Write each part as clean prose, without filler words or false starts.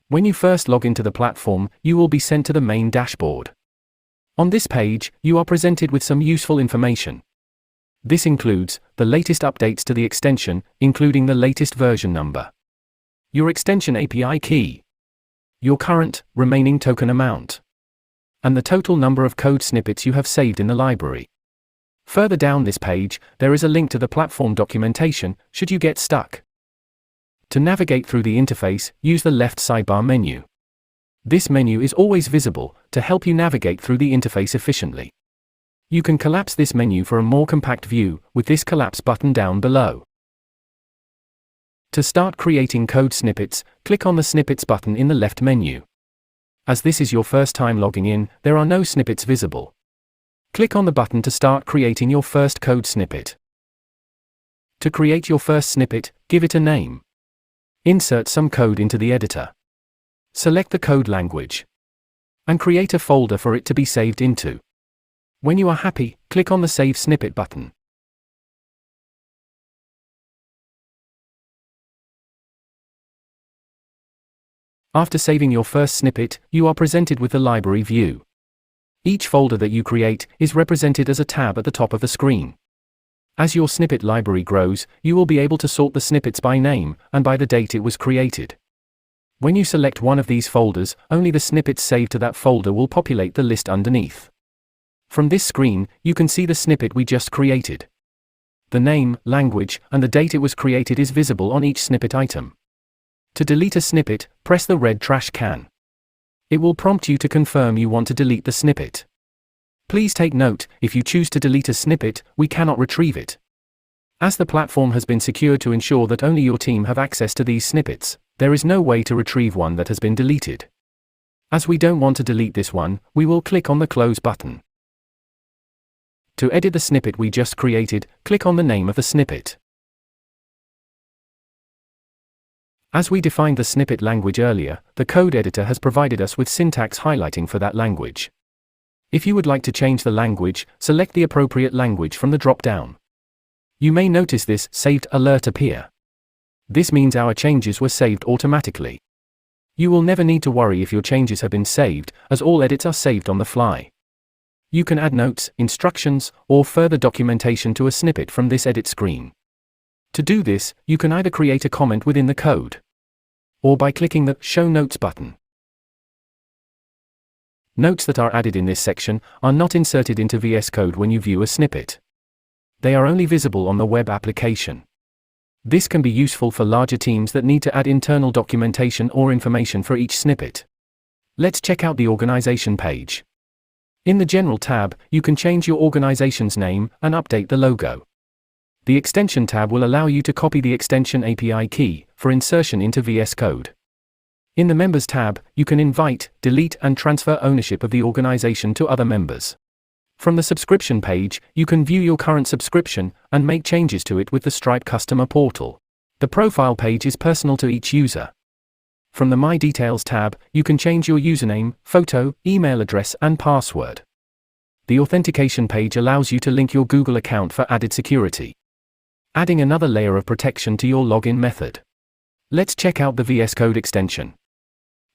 When you first log into the platform, you will be sent to the main dashboard. On this page, you are presented with some useful information. This includes the latest updates to the extension, including the latest version number, your extension API key, your current, remaining token amount, and the total number of code snippets you have saved in the library. Further down this page, there is a link to the platform documentation, should you get stuck. To navigate through the interface, use the left sidebar menu. This menu is always visible, to help you navigate through the interface efficiently. You can collapse this menu for a more compact view, with this collapse button down below. To start creating code snippets, click on the Snippets button in the left menu. As this is your first time logging in, there are no snippets visible. Click on the button to start creating your first code snippet. To create your first snippet, give it a name. Insert some code into the editor. Select the code language. And create a folder for it to be saved into. When you are happy, click on the Save Snippet button. After saving your first snippet, you are presented with the library view. Each folder that you create is represented as a tab at the top of the screen. As your snippet library grows, you will be able to sort the snippets by name and by the date it was created. When you select one of these folders, only the snippets saved to that folder will populate the list underneath. From this screen, you can see the snippet we just created. The name, language, and the date it was created is visible on each snippet item. To delete a snippet, press the red trash can. It will prompt you to confirm you want to delete the snippet. Please take note, if you choose to delete a snippet, we cannot retrieve it. As the platform has been secured to ensure that only your team have access to these snippets, there is no way to retrieve one that has been deleted. As we don't want to delete this one, we will click on the Close button. To edit the snippet we just created, click on the name of the snippet. As we defined the snippet language earlier, the code editor has provided us with syntax highlighting for that language. If you would like to change the language, select the appropriate language from the drop-down. You may notice this Saved alert appear. This means our changes were saved automatically. You will never need to worry if your changes have been saved, as all edits are saved on the fly. You can add notes, instructions, or further documentation to a snippet from this edit screen. To do this, you can either create a comment within the code, or by clicking the Show Notes button. Notes that are added in this section are not inserted into VS Code when you view a snippet. They are only visible on the web application. This can be useful for larger teams that need to add internal documentation or information for each snippet. Let's check out the organization page. In the General tab, you can change your organization's name and update the logo. The Extension tab will allow you to copy the extension API key for insertion into VS Code. In the Members tab, you can invite, delete, and transfer ownership of the organization to other members. From the Subscription page, you can view your current subscription and make changes to it with the Stripe Customer Portal. The Profile page is personal to each user. From the My Details tab, you can change your username, photo, email address, and password. The Authentication page allows you to link your Google account for added security, adding another layer of protection to your login method. Let's check out the VS Code extension.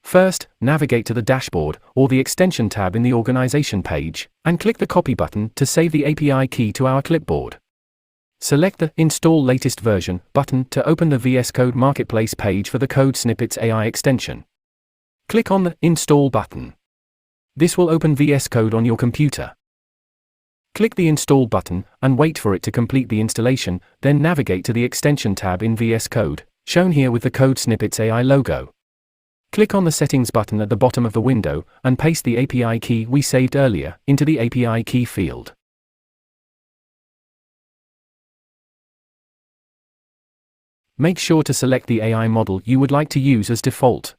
First, navigate to the dashboard or the Extension tab in the Organization page, and click the Copy button to save the API key to our clipboard. Select the Install Latest Version button to open the VS Code Marketplace page for the Code Snippets AI extension. Click on the Install button. This will open VS Code on your computer. Click the Install button and wait for it to complete the installation, then navigate to the Extension tab in VS Code, shown here with the Code Snippets AI logo. Click on the Settings button at the bottom of the window and paste the API key we saved earlier into the API key field. Make sure to select the AI model you would like to use as default.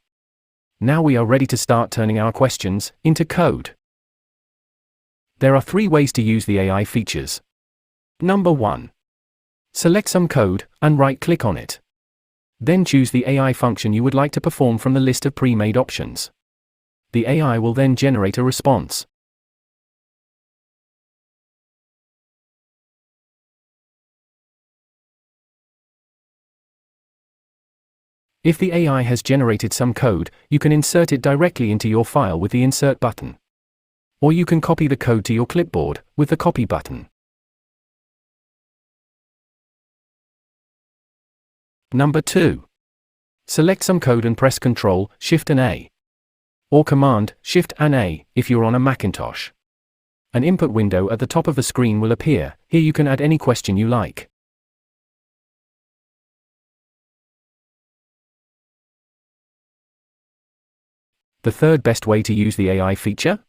Now we are ready to start turning our questions into code. There are 3 ways to use the AI features. Number 1. Select some code and right-click on it. Then choose the AI function you would like to perform from the list of pre-made options. The AI will then generate a response. If the AI has generated some code, you can insert it directly into your file with the Insert button. Or you can copy the code to your clipboard with the Copy button. Number 2. Select some code and press Ctrl, Shift and A. Or Command, Shift and A, if you're on a Macintosh. An input window at the top of the screen will appear. Here you can add any question you like. The third best way to use the AI feature?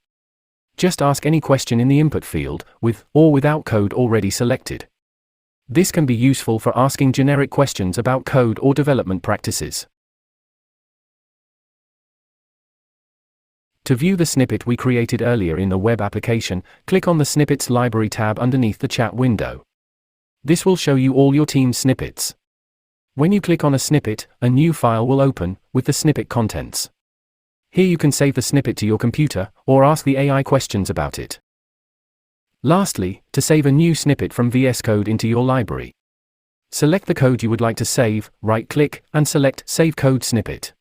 Just ask any question in the input field, with or without code already selected. This can be useful for asking generic questions about code or development practices. To view the snippet we created earlier in the web application, click on the Snippets Library tab underneath the chat window. This will show you all your team's snippets. When you click on a snippet, a new file will open, with the snippet contents. Here you can save the snippet to your computer, or ask the AI questions about it. Lastly, to save a new snippet from VS Code into your library, select the code you would like to save, right-click, and select Save Code Snippet.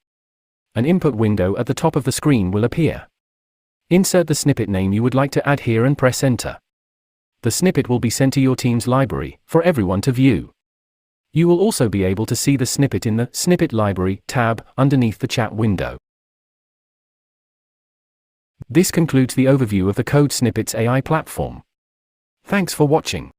An input window at the top of the screen will appear. Insert the snippet name you would like to add here and press Enter. The snippet will be sent to your team's library, for everyone to view. You will also be able to see the snippet in the Snippet Library tab underneath the chat window. This concludes the overview of the Code Snippets AI platform. Thanks for watching.